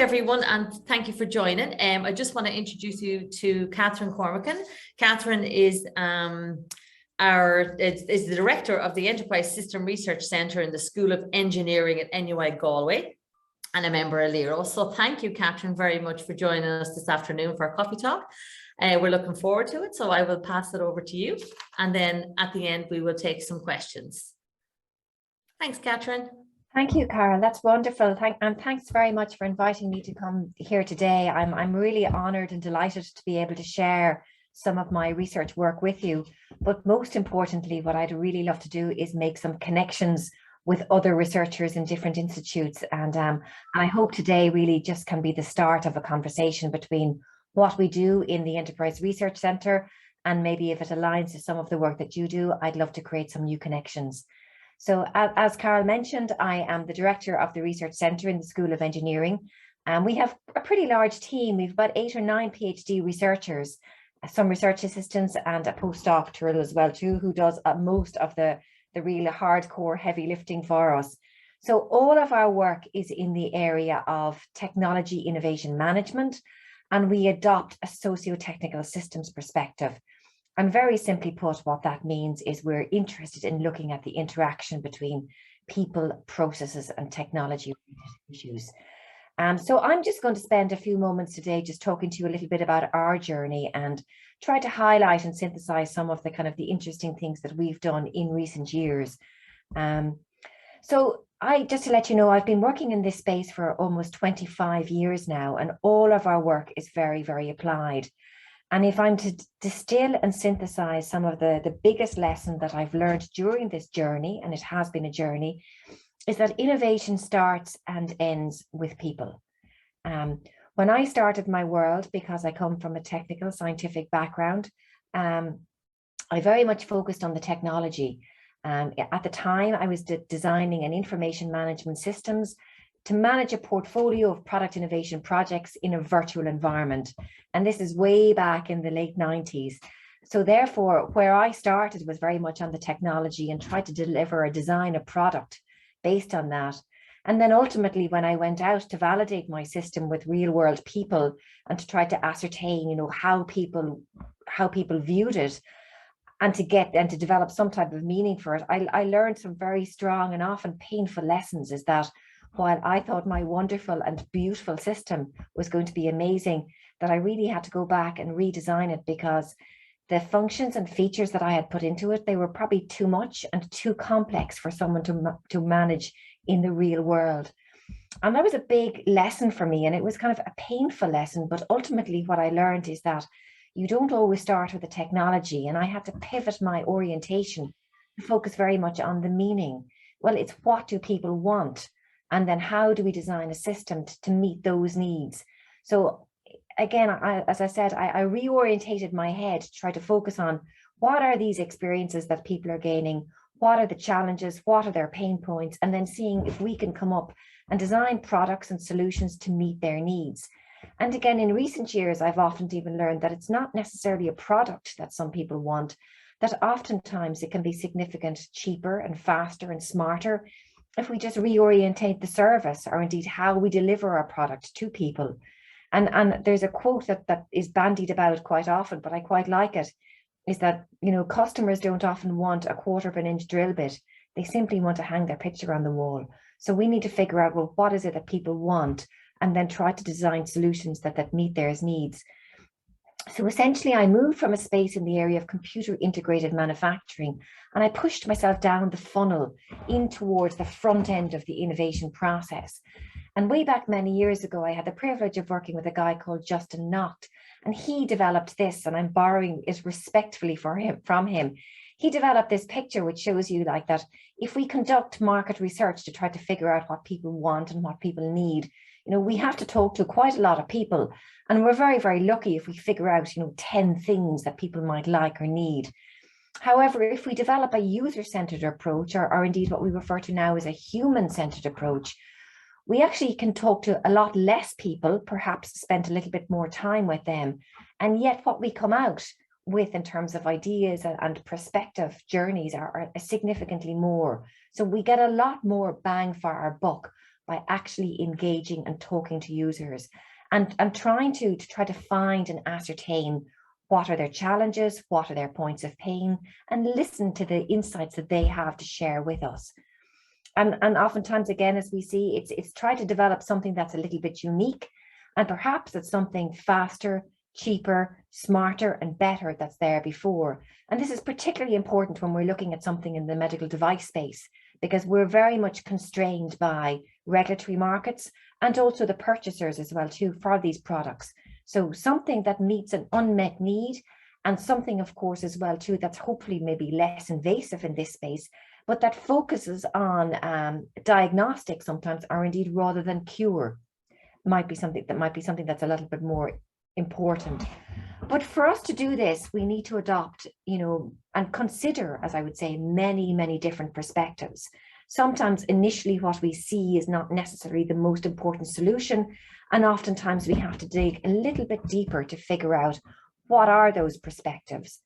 everyone, and thank you for joining. I just want to introduce you to Catherine Cormacan. Catherine is the director of the Enterprise System Research Centre in the School of Engineering at NUI Galway and a member of LERO. So thank you, Catherine, very much for joining us this afternoon for our coffee talk. We're looking forward to it, so I will pass it over to you, and then at the end we will take some questions. Thanks, Catherine. Thank you, Carol. That's wonderful. And thanks very much for inviting me to come here today. I'm really honoured and delighted to be able to share some of my research work with you. But most importantly, what I'd really love to do is make some connections with other researchers in different institutes. And I hope today really just can be the start of a conversation between what we do in the Enterprise Research Centre, and maybe if it aligns to some of the work that you do, I'd love to create some new connections. So as Carol mentioned, I am the director of the Research Centre in the School of Engineering, and we have a pretty large team. We've about 8 or 9 PhD researchers, some research assistants, and a postdoctoral as well too, who does most of the real hardcore heavy lifting for us. So all of our work is in the area of technology innovation management, and we adopt a socio-technical systems perspective. And very simply put, what that means is we're interested in looking at the interaction between people, processes, and technology issues. So I'm just going to spend a few moments today just talking to you a little bit about our journey and try to highlight and synthesize some of the the interesting things that we've done in recent years. So just to let you know, I've been working in this space for almost 25 years now, and all of our work is very, very applied. And if I'm to distill and synthesize some of the biggest lesson that I've learned during this journey, and it has been a journey, is that innovation starts and ends with people. When I started my world, because I come from a technical scientific background, I very much focused on the technology. At the time, I was designing an information management systems to manage a portfolio of product innovation projects in a virtual environment. And this is way back in the late 90s. So therefore, where I started was very much on the technology and tried to deliver or design a product based on that. And then ultimately, when I went out to validate my system with real world people and to try to ascertain, how people viewed it, and to develop some type of meaning for it, I learned some very strong and often painful lessons. Is that while I thought my wonderful and beautiful system was going to be amazing, that I really had to go back and redesign it, because the functions and features that I had put into it, they were probably too much and too complex for someone to manage in the real world. And that was a big lesson for me, and it was kind of a painful lesson. But ultimately what I learned is that you don't always start with the technology, and I had to pivot my orientation to focus very much on the meaning. Well, it's what do people want? And then how do we design a system to meet those needs? So again, as I said, I reorientated my head to try to focus on what are these experiences that people are gaining? What are the challenges? What are their pain points? And then seeing if we can come up and design products and solutions to meet their needs. And again, in recent years, I've often even learned that it's not necessarily a product that some people want, that oftentimes it can be significant cheaper and faster and smarter if we just reorientate the service, or indeed how we deliver our product to people. And there's a quote that is bandied about quite often, but I quite like it, is that, customers don't often want a 1/4 of an inch drill bit. They simply want to hang their picture on the wall. So we need to figure out, well, what is it that people want? And then try to design solutions that meet their needs. So essentially, I moved from a space in the area of computer integrated manufacturing, and I pushed myself down the funnel in towards the front end of the innovation process. And way back many years ago, I had the privilege of working with a guy called Justin Nocht, and he developed this, and I'm borrowing it respectfully from him. He developed this picture which shows you that if we conduct market research to try to figure out what people want and what people need, we have to talk to quite a lot of people, and we're very, very lucky if we figure out, 10 things that people might like or need. However, if we develop a user-centered approach, or indeed what we refer to now as a human-centered approach, we actually can talk to a lot less people, perhaps spend a little bit more time with them. And yet what we come out with in terms of ideas and perspective journeys are significantly more. So we get a lot more bang for our buck by actually engaging and talking to users and trying to find and ascertain what are their challenges, what are their points of pain, and listen to the insights that they have to share with us. And oftentimes, again, as we see, it's try to develop something that's a little bit unique, and perhaps it's something faster, cheaper, smarter, and better that's there before. And this is particularly important when we're looking at something in the medical device space, because we're very much constrained by regulatory markets and also the purchasers as well too for these products. So something that meets an unmet need, and something, of course, as well too, that's hopefully maybe less invasive in this space, but that focuses on diagnostic sometimes, or indeed rather than cure, might be something that's a little bit more important. But for us to do this, we need to adopt, and consider, as I would say, many, many different perspectives. Sometimes initially what we see is not necessarily the most important solution, and oftentimes we have to dig a little bit deeper to figure out what are those perspectives.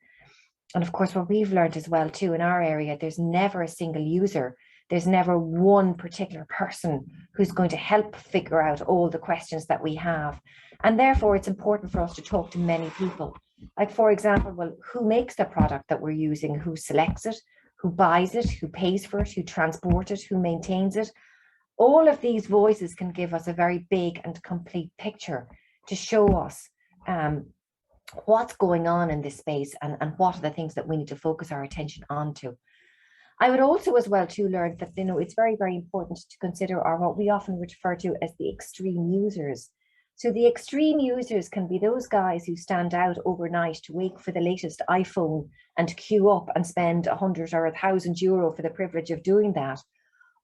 And of course, what we've learned as well too in our area, there's never a single user. There's never one particular person who's going to help figure out all the questions that we have. And therefore, it's important for us to talk to many people. Like, for example, well, who makes the product that we're using? Who selects it? Who buys it? Who pays for it? Who transports it? Who maintains it? All of these voices can give us a very big and complete picture to show us what's going on in this space and what are the things that we need to focus our attention onto. I would also as well too learn that, it's very, very important to consider are what we often refer to as the extreme users. So the extreme users can be those guys who stand out overnight to wait for the latest iPhone and queue up and spend 100 or 1,000 euro for the privilege of doing that.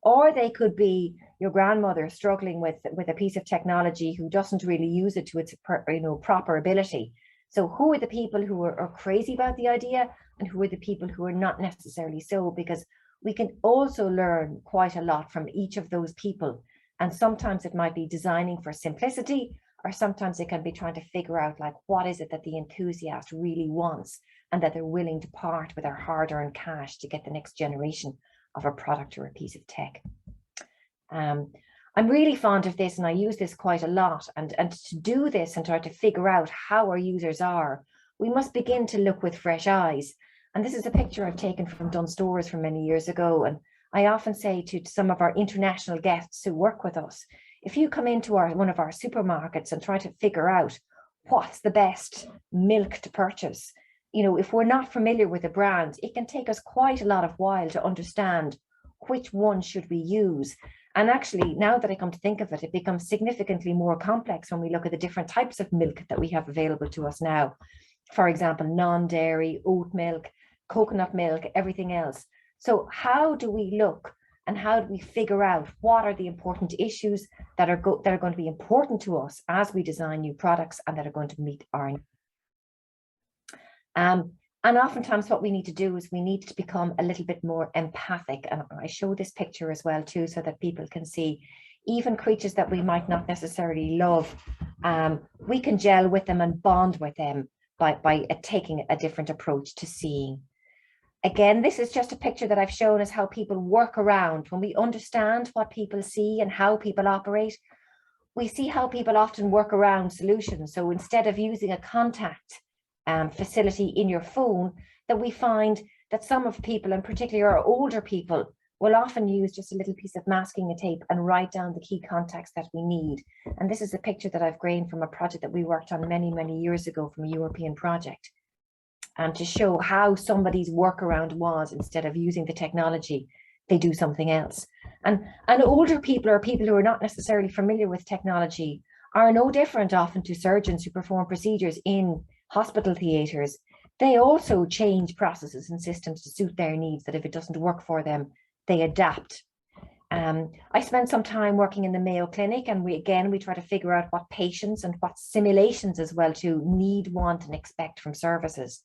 Or they could be your grandmother struggling with a piece of technology who doesn't really use it to its proper ability. So who are the people who are crazy about the idea, and who are the people who are not necessarily so? Because we can also learn quite a lot from each of those people. And sometimes it might be designing for simplicity, or sometimes it can be trying to figure out, like, what is it that the enthusiast really wants, and that they're willing to part with their hard-earned cash to get the next generation of a product or a piece of tech. I'm really fond of this, and I use this quite a lot. And to do this and try to figure out how our users are, we must begin to look with fresh eyes. And this is a picture I've taken from Dunnes Stores from many years ago. And I often say to some of our international guests who work with us, if you come into one of our supermarkets and try to figure out what's the best milk to purchase, if we're not familiar with a brand, it can take us quite a lot of while to understand which one should we use. And actually, now that I come to think of it, it becomes significantly more complex when we look at the different types of milk that we have available to us now. For example, non-dairy, oat milk, coconut milk, everything else. So how do we look, and how do we figure out what are the important issues that are going to be important to us as we design new products and that are going to meet our needs? And oftentimes what we need to do is we need to become a little bit more empathic. And I show this picture as well too, so that people can see even creatures that we might not necessarily love, we can gel with them and bond with them by taking a different approach to seeing. Again, this is just a picture that I've shown as how people work around. When we understand what people see and how people operate, we see how people often work around solutions. So instead of using a contact facility in your phone, that we find that some of people, and particularly our older people, will often use just a little piece of masking tape and write down the key contacts that we need. And this is a picture that I've grained from a project that we worked on many, many years ago from a European project, to show how somebody's workaround was, instead of using the technology, they do something else. And older people, or people who are not necessarily familiar with technology, are no different often to surgeons who perform procedures in hospital theatres. They also change processes and systems to suit their needs, that if it doesn't work for them, they adapt. I spent some time working in the Mayo Clinic, and we try to figure out what patients and what simulations as well to need, want and expect from services.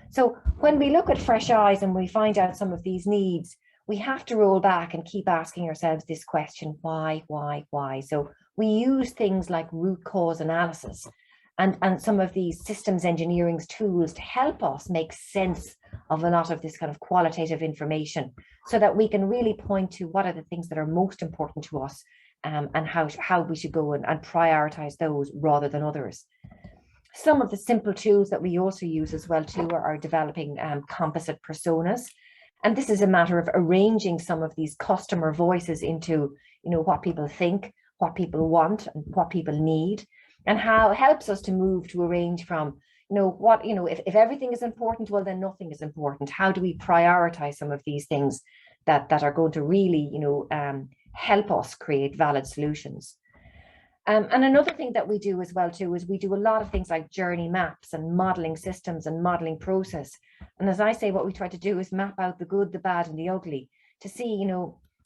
So when we look at fresh eyes and we find out some of these needs, we have to roll back and keep asking ourselves this question: why? So we use things like root cause analysis and some of these systems engineering tools to help us make sense of a lot of this kind of qualitative information, so that we can really point to what are the things that are most important to us, and how we should go and prioritize those rather than others. Some of the simple tools that we also use as well too are developing composite personas. And this is a matter of arranging some of these customer voices into, what people think, what people want, and what people need, and how it helps us to move to a range from, if everything is important, well, then nothing is important. How do we prioritize some of these things that are going to really, help us create valid solutions? And another thing that we do as well too is we do a lot of things like journey maps and modeling systems and modeling process. And as I say, what we try to do is map out the good, the bad, and the ugly to see,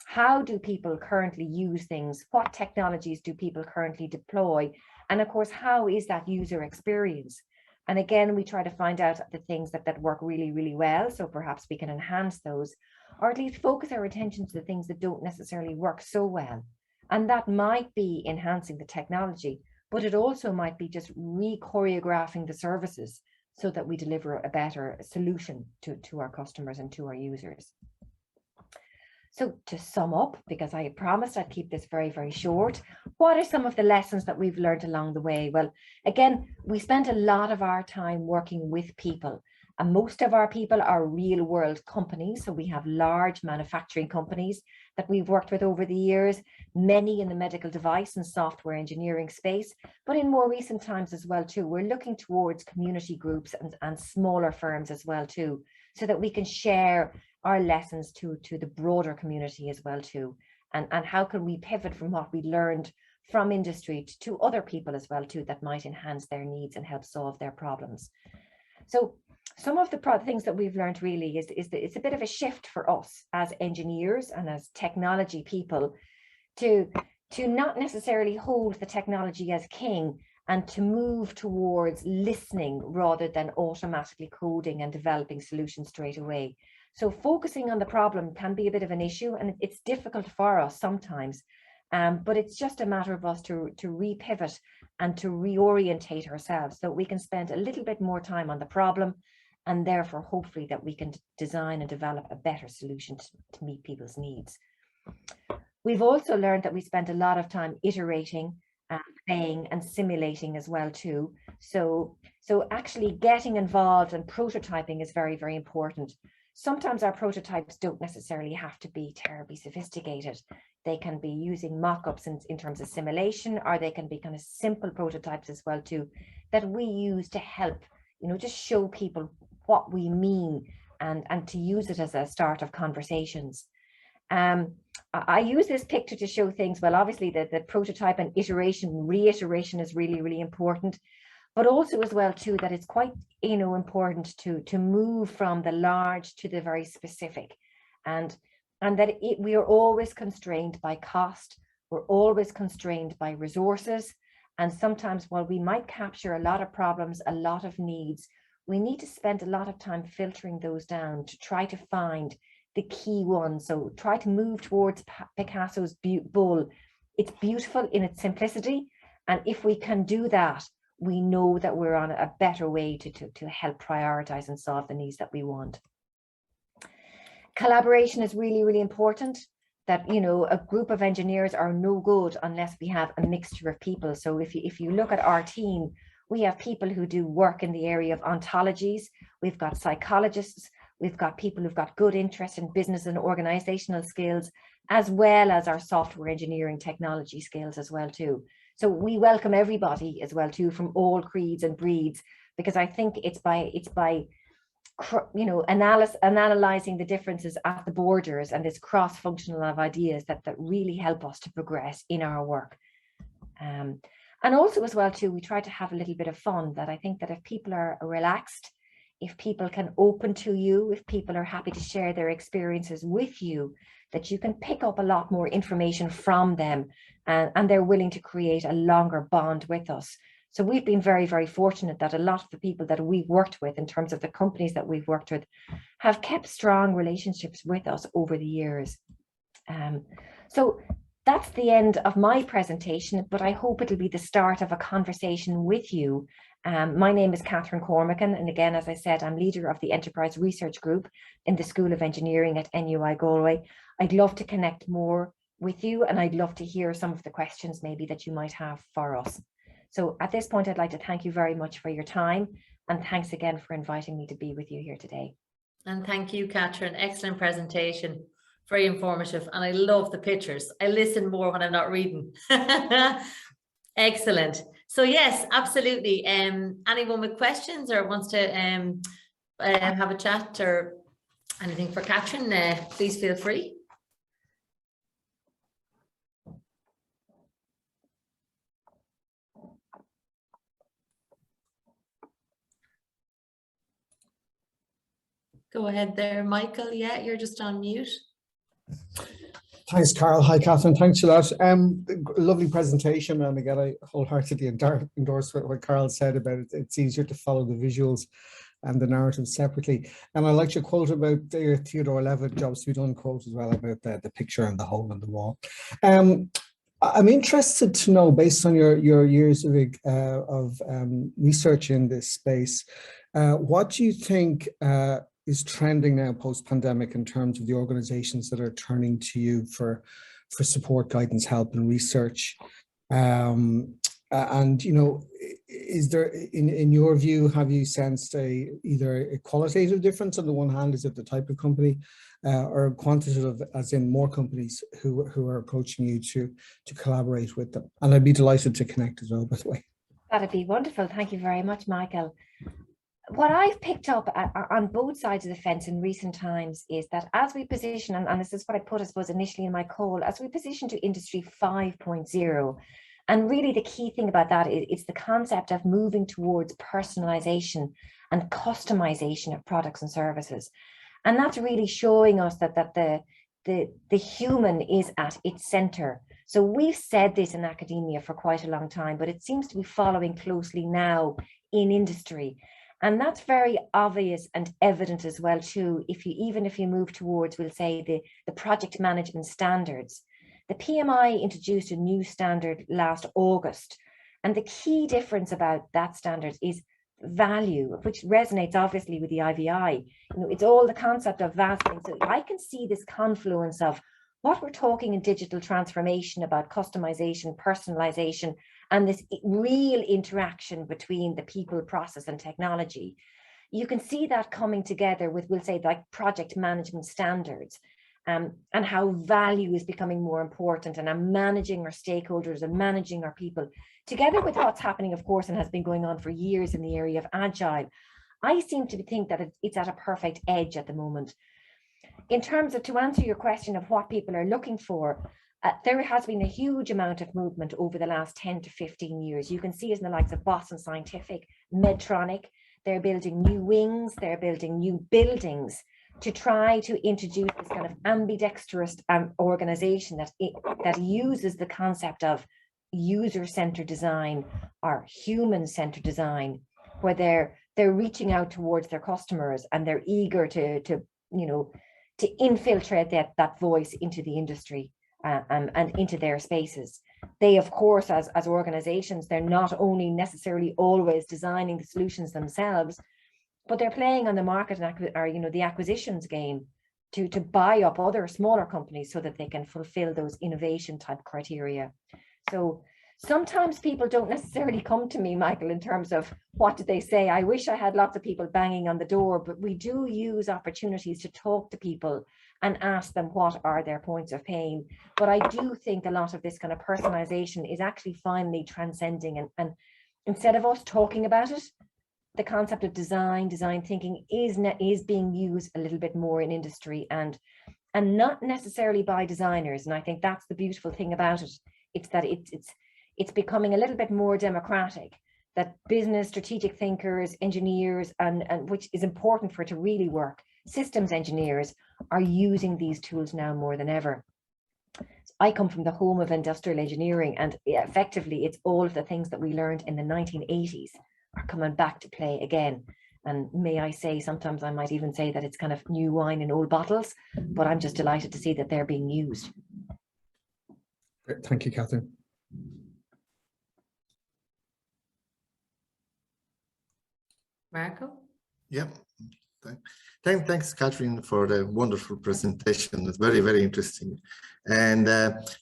how do people currently use things? What technologies do people currently deploy? And of course, how is that user experience? And again, we try to find out the things that work really, really well. So perhaps we can enhance those, or at least focus our attention to the things that don't necessarily work so well. And that might be enhancing the technology, but it also might be just re-choreographing the services so that we deliver a better solution to our customers and to our users. So to sum up, because I promised I'd keep this very, very short, what are some of the lessons that we've learned along the way? Well, again, we spent a lot of our time working with people, and most of our people are real world companies. So we have large manufacturing companies that we've worked with over the years, many in the medical device and software engineering space, but in more recent times as well too, we're looking towards community groups and smaller firms as well too, so that we can share our lessons to the broader community as well too, and how can we pivot from what we learned from industry to other people as well too, that might enhance their needs and help solve their problems. So some of the things that we've learned really is that it's a bit of a shift for us as engineers and as technology people to not necessarily hold the technology as king, and to move towards listening rather than automatically coding and developing solutions straight away. So focusing on the problem can be a bit of an issue, and it's difficult for us sometimes, but it's just a matter of us to repivot and to reorientate ourselves so we can spend a little bit more time on the problem, and therefore hopefully that we can design and develop a better solution to meet people's needs. We've also learned that we spent a lot of time iterating and playing and simulating as well too. So actually getting involved and prototyping is very, very important. Sometimes our prototypes don't necessarily have to be terribly sophisticated. They can be using mock-ups in terms of simulation, or they can be kind of simple prototypes as well too, that we use to help, just show people what we mean and to use it as a start of conversations. I use this picture to show things. Well, obviously the prototype and reiteration is really, really important, but also as well too, that it's quite, important to move from the large to the very specific, and that we are always constrained by cost. We're always constrained by resources. And sometimes while we might capture a lot of problems, a lot of needs, we need to spend a lot of time filtering those down to try to find the key ones. So try to move towards Picasso's bull. It's beautiful in its simplicity. And if we can do that, we know that we're on a better way to help prioritize and solve the needs that we want. Collaboration is really, really important. That, a group of engineers are no good unless we have a mixture of people. So if you look at our team, we have people who do work in the area of ontologies. We've got psychologists. We've got people who've got good interest in business and organizational skills, as well as our software engineering technology skills as well too. So we welcome everybody as well too, from all creeds and breeds, because I think it's by analyzing the differences at the borders and this cross-functional of ideas that really help us to progress in our work. And also as well too, we try to have a little bit of fun. That I think that if people are relaxed, if people can open to you, if people are happy to share their experiences with you, that you can pick up a lot more information from them, and they're willing to create a longer bond with us. So we've been very, very fortunate that a lot of the people that we've worked with, in terms of the companies that we've worked with, have kept strong relationships with us over the years. So that's the end of my presentation, but I hope it'll be the start of a conversation with you. My name is Catherine Cormacan, and again, as I said, I'm leader of the Enterprise Research Group in the School of Engineering at NUI Galway. I'd love to connect more with you, and I'd love to hear some of the questions maybe that you might have for us. So at this point, I'd like to thank you very much for your time, and thanks again for inviting me to be with you here today. And thank you, Catherine. Excellent presentation. Very informative. And I love the pictures. I listen more when I'm not reading. Excellent. So yes, absolutely. Anyone with questions or wants to have a chat or anything for Catherine, please feel free. Go ahead there, Michael. Yeah, you're just on mute. Thanks, Carol. Hi, Catherine. Thanks for that. Lovely presentation. And again, I wholeheartedly endorse what Carol said about it. It's easier to follow the visuals and the narrative separately. And I liked your quote about Theodore Levitt, Jobs to be Done quote as well, about the picture and the hole in the wall. I'm interested to know, based on your years of research in this space, what do you think is trending now post-pandemic in terms of the organizations that are turning to you for support, guidance, help, and research? And you know, is there, in your view, have you sensed either a qualitative difference on the one hand, is it the type of company, or quantitative, as in more companies who are approaching you to collaborate with them? And I'd be delighted to connect as well, by the way. That'd be wonderful. Thank you very much, Michael. What I've picked up on both sides of the fence in recent times is that as we position, and this is what I put, I suppose, initially in my call, as we position to Industry 5.0, and really the key thing about that is it's the concept of moving towards personalization and customization of products and services. And that's really showing us that the human is at its center. So we've said this in academia for quite a long time, but it seems to be following closely now in industry. And that's very obvious and evident as well too, even if you move towards, we'll say, the project management standards. The PMI introduced a new standard last August. And the key difference about that standard is value, which resonates obviously with the IVI. You know, it's all the concept of value. So I can see this confluence of what we're talking in digital transformation about customization, personalization, and this real interaction between the people, process, and technology. You can see that coming together with, we'll say, like project management standards, and how value is becoming more important, and I'm managing our stakeholders and managing our people, together with what's happening, of course, and has been going on for years in the area of agile. I seem to think that it's at a perfect edge at the moment. In terms of, to answer your question of what people are looking for, there has been a huge amount of movement over the last 10 to 15 years. You can see as in the likes of Boston Scientific, Medtronic, they're building new wings, they're building new buildings to try to introduce this kind of ambidextrous organization that uses the concept of user-centered design or human-centered design, where they're reaching out towards their customers and they're eager to infiltrate that voice into the industry and into their spaces. They, of course, as organizations, they're not only necessarily always designing the solutions themselves, but they're playing on the market or the acquisitions game to buy up other smaller companies so that they can fulfill those innovation type criteria. So sometimes people don't necessarily come to me, Michael, in terms of what did they say. I wish I had lots of people banging on the door, but we do use opportunities to talk to people and ask them what are their points of pain. But I do think a lot of this kind of personalization is actually finally transcending, and instead of us talking about it, the concept of design thinking is being used a little bit more in industry, and not necessarily by designers. And I think that's the beautiful thing about it. It's that it's becoming a little bit more democratic, that business, strategic thinkers, engineers, and which is important for it to really work, systems engineers are using these tools now more than ever. So I come from the home of industrial engineering, and effectively it's all of the things that we learned in the 1980s are coming back to play again. And may I say, sometimes I might even say that it's kind of new wine in old bottles, but I'm just delighted to see that they're being used. Great. Thank you, Catherine. Marco? Yep. Thanks, Catherine, for the wonderful presentation. It's very, very interesting. And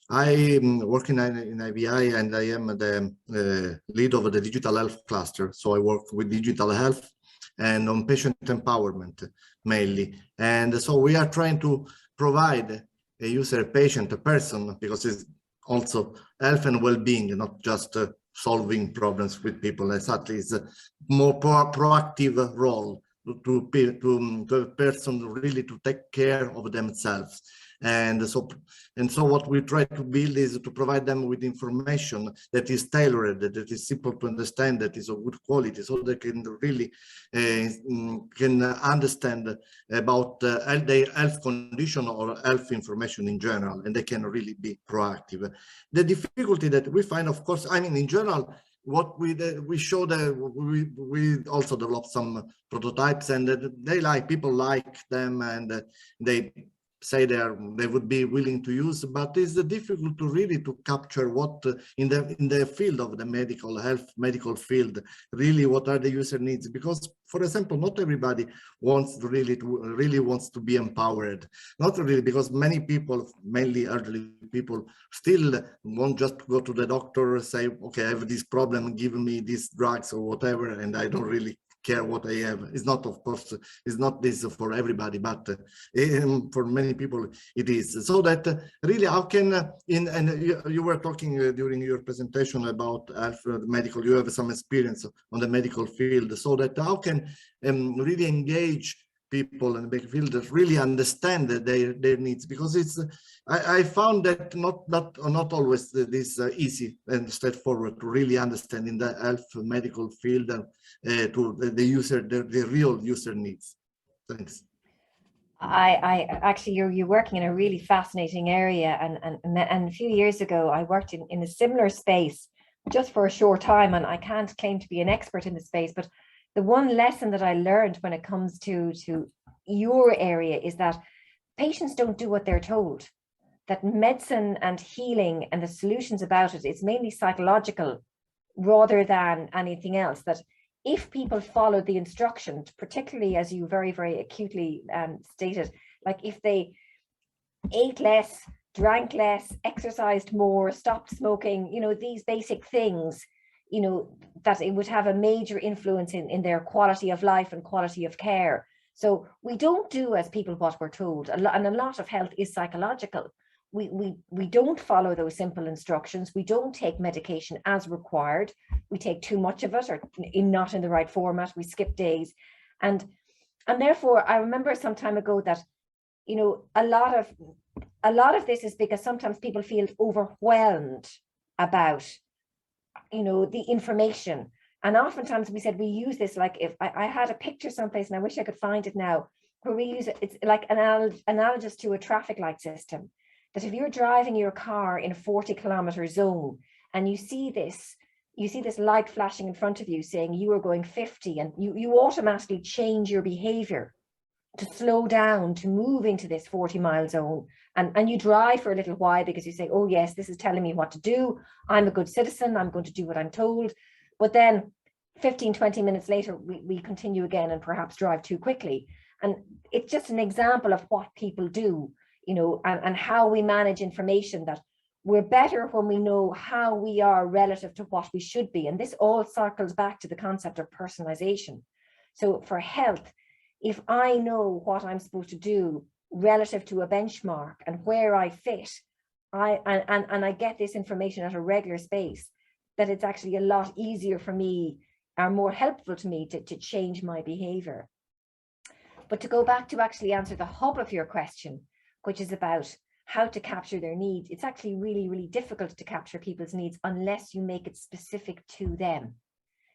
I'm working in IVI, and I am the lead of the digital health cluster. So I work with digital health and on patient empowerment mainly. And so we are trying to provide a user, a patient, a person, because it's also health and well-being, not just solving problems with people. Exactly, it's a more proactive role to the person really to take care of themselves. And so what we try to build is to provide them with information that is tailored, that is simple to understand, that is of good quality, so they can really can understand about their health condition or health information in general, and they can really be proactive. The difficulty that we find, of course, I mean, in general, what we show that we also develop some prototypes, and people like them, and they say they would be willing to use, but it's difficult to really to capture what in the field of the medical field, really what are the user needs, because for example, not everybody wants to be empowered, not really, because many people, mainly elderly people, still want just to go to the doctor, say, okay, I have this problem, give me these drugs or whatever, and I don't really care what I have. It's not, of course, it's not this for everybody, but for many people it is. So that really, how can you were talking during your presentation about medical, you have some experience on the medical field, so that how can really engage people and make field that really understand their needs, because it's I found that not always this easy and straightforward to really understand in the health medical field and to the user, the real user needs. Thanks. I actually, you're working in a really fascinating area, and a few years ago I worked in a similar space just for a short time, and I can't claim to be an expert in the space, but the one lesson that I learned when it comes to your area is that patients don't do what they're told, that medicine and healing and the solutions about it, it's mainly psychological rather than anything else. That if people follow the instructions, particularly as you very, very acutely stated, like if they ate less, drank less, exercised more, stopped smoking, you know, these basic things, you know, that it would have a major influence in their quality of life and quality of care. So we don't do as people what we're told, and a lot of health is psychological. We don't follow those simple instructions. We don't take medication as required. We take too much of it, or not in the right format. We skip days, and therefore I remember some time ago that, you know, a lot of this is because sometimes people feel overwhelmed about, you know, the information. And oftentimes we said we use this, like, if I had a picture someplace, and I wish I could find it now, where we use it, it's like analogous to a traffic light system, that if you're driving your car in a 40-kilometer zone and you see this light flashing in front of you saying you are going 50, and you automatically change your behavior to slow down, to move into this 40-mile zone, and you drive for a little while because you say, oh yes, this is telling me what to do, I'm a good citizen, I'm going to do what I'm told. But then 15-20 minutes later we continue again and perhaps drive too quickly. And it's just an example of what people do, you know, and how we manage information, that we're better when we know how we are relative to what we should be. And this all circles back to the concept of personalization. So for health, if I know what I'm supposed to do relative to a benchmark and where I fit, and I get this information at a regular space, that it's actually a lot easier for me, or more helpful to me, to change my behavior. But to go back to actually answer the hub of your question, which is about how to capture their needs, it's actually really, really difficult to capture people's needs unless you make it specific to them.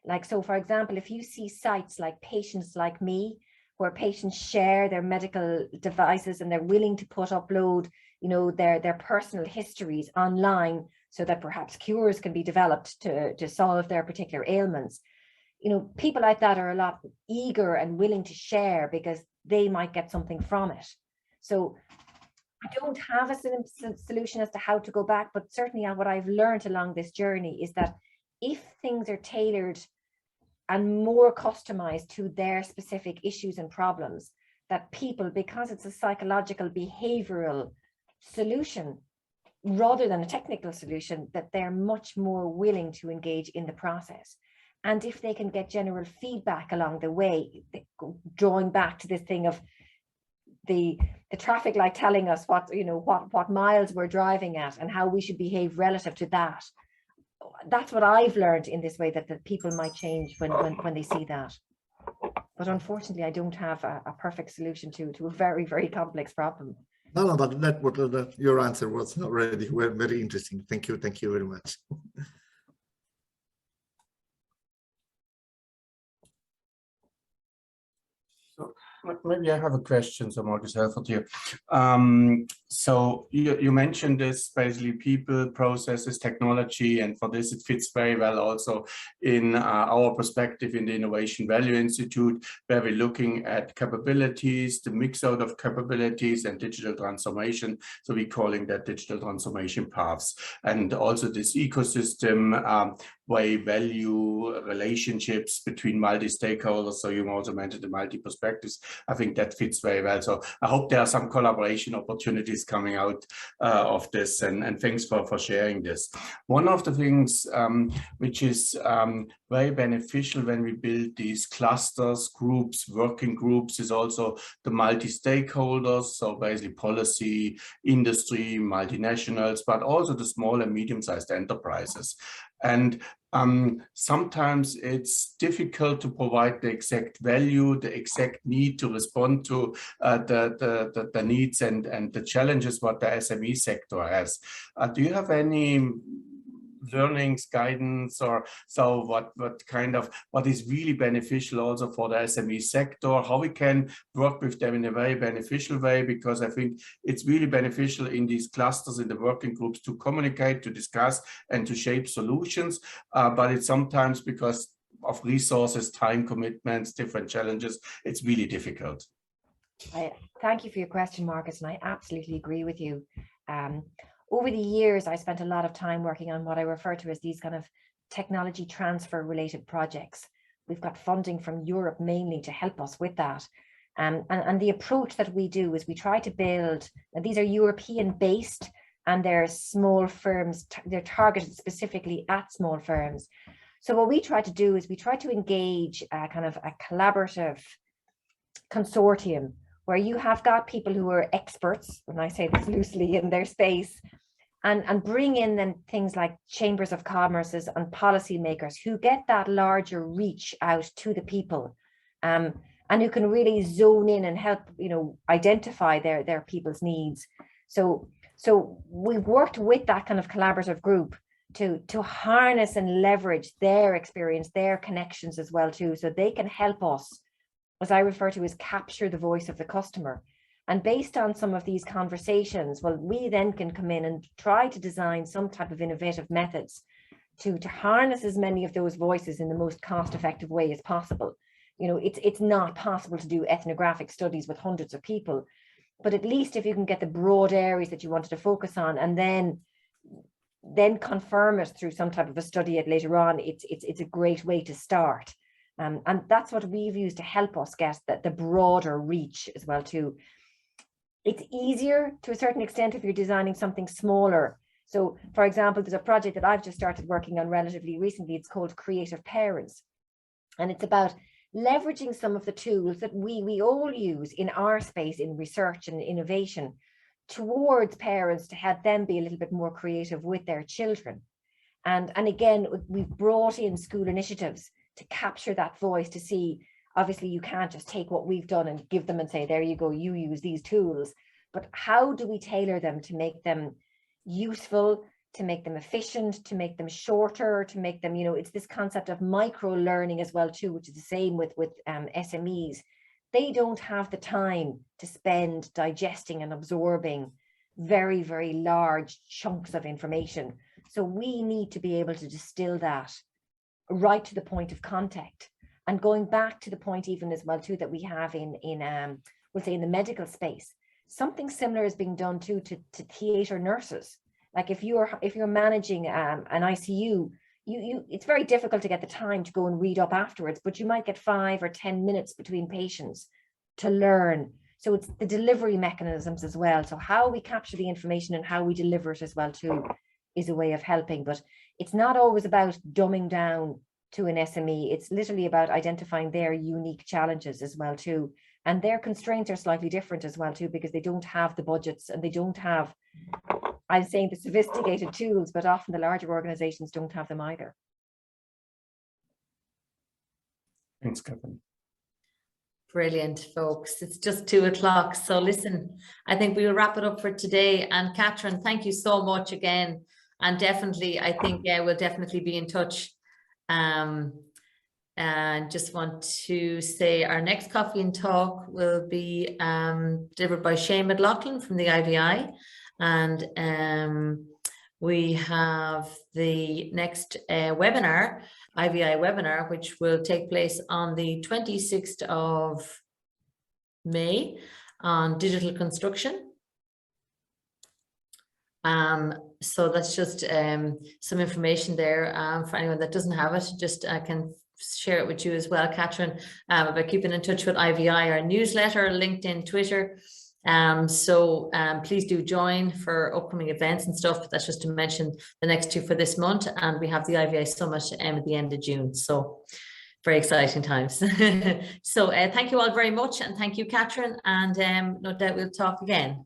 Like, so for example, if you see sites like Patients Like Me, where patients share their medical devices and they're willing to upload, you know, their personal histories online, so that perhaps cures can be developed to solve their particular ailments. You know, people like that are a lot eager and willing to share because they might get something from it. So I don't have a solution as to how to go back, but certainly what I've learned along this journey is that if things are tailored and more customized to their specific issues and problems, that people, because it's a psychological behavioral solution rather than a technical solution, that they're much more willing to engage in the process. And if they can get general feedback along the way, drawing back to this thing of the traffic light telling us what miles we're driving at and how we should behave relative to that. That's what I've learned in this way, that people might change when they see that. But unfortunately, I don't have a perfect solution to a very, very complex problem. No, but your answer was already very interesting. Thank you very much. So maybe I have a question, so Marcus Helfert here. So you mentioned this, basically people, processes, technology, and for this it fits very well also in our perspective in the Innovation Value Institute, where we're looking at capabilities, the mix out of capabilities and digital transformation. So we're calling that digital transformation paths, and also this ecosystem way value relationships between multi-stakeholders. So you also mentioned the multi-perspectives. I think that fits very well. So I hope there are some collaboration opportunities coming out of this, and thanks for sharing this. One of the things which is very beneficial when we build these clusters, groups, working groups, is also the multi-stakeholders. So basically policy, industry, multinationals, but also the small and medium-sized enterprises. And sometimes it's difficult to provide the exact value, the exact need to respond to the needs and the challenges what the SME sector has. Do you have any learnings, guidance, or so what is really beneficial also for the SME sector, how we can work with them in a very beneficial way? Because I think it's really beneficial in these clusters, in the working groups, to communicate, to discuss, and to shape solutions. But it's sometimes, because of resources, time commitments, different challenges, it's really difficult. Thank you for your question, Marcus, and I absolutely agree with you. Over the years, I spent a lot of time working on what I refer to as these kind of technology transfer related projects. We've got funding from Europe mainly to help us with that. And the approach that we do is we try to build, and these are European based, and they're small firms, they're targeted specifically at small firms. So what we try to do is we try to engage kind of a collaborative consortium where you have got people who are experts, when I say this loosely, in their space, and bring in then things like chambers of commerces and policymakers who get that larger reach out to the people, and who can really zone in and help, identify their people's needs. So we've worked with that kind of collaborative group to harness and leverage their experience, their connections as well too, so they can help us, as I refer to as capture the voice of the customer. And based on some of these conversations, well, we then can come in and try to design some type of innovative methods to harness as many of those voices in the most cost-effective way as possible. It's not possible to do ethnographic studies with hundreds of people, but at least if you can get the broad areas that you wanted to focus on and then confirm it through some type of a study later on, it's a great way to start. And that's what we've used to help us get the broader reach as well too. It's easier to a certain extent if you're designing something smaller. So for example, there's a project that I've just started working on relatively recently. It's called Creative Parents. And it's about leveraging some of the tools that we all use in our space in research and innovation towards parents to help them be a little bit more creative with their children. And again, we've brought in school initiatives to capture that voice, to see, obviously you can't just take what we've done and give them and say, there you go, you use these tools, but how do we tailor them to make them useful, to make them efficient, to make them shorter, to make them, it's this concept of micro learning as well too, which is the same with SMEs. They don't have the time to spend digesting and absorbing very, very large chunks of information. So we need to be able to distill that right to the point of contact. And going back to the point even as well too that we have in we'll say in the medical space, something similar is being done too to theatre nurses. Like if you're managing an ICU, it's very difficult to get the time to go and read up afterwards, but you might get 5 or 10 minutes between patients to learn. So it's the delivery mechanisms as well. So how we capture the information and how we deliver it as well too is a way of helping. But it's not always about dumbing down to an SME. It's literally about identifying their unique challenges as well too. And their constraints are slightly different as well too, because they don't have the budgets and they don't have, I'm saying, the sophisticated tools, but often the larger organizations don't have them either. Thanks, Catherine. Brilliant, folks. It's just 2 o'clock. So listen, I think we will wrap it up for today. And Catherine, thank you so much again. And definitely, I think, yeah, we'll definitely be in touch. And just want to say our next Coffee and Talk will be delivered by Shane McLaughlin from the IVI. And we have the next webinar, IVI webinar, which will take place on the 26th of May on digital construction. So that's just some information there for anyone that doesn't have it. Just I can share it with you as well, Catherine, about keeping in touch with IVI, our newsletter, LinkedIn, Twitter. So please do join for upcoming events and stuff. But that's just to mention the next 2 for this month, and we have the IVI Summit at the end of June. So very exciting times. So thank you all very much, and thank you, Catherine, and no doubt we'll talk again.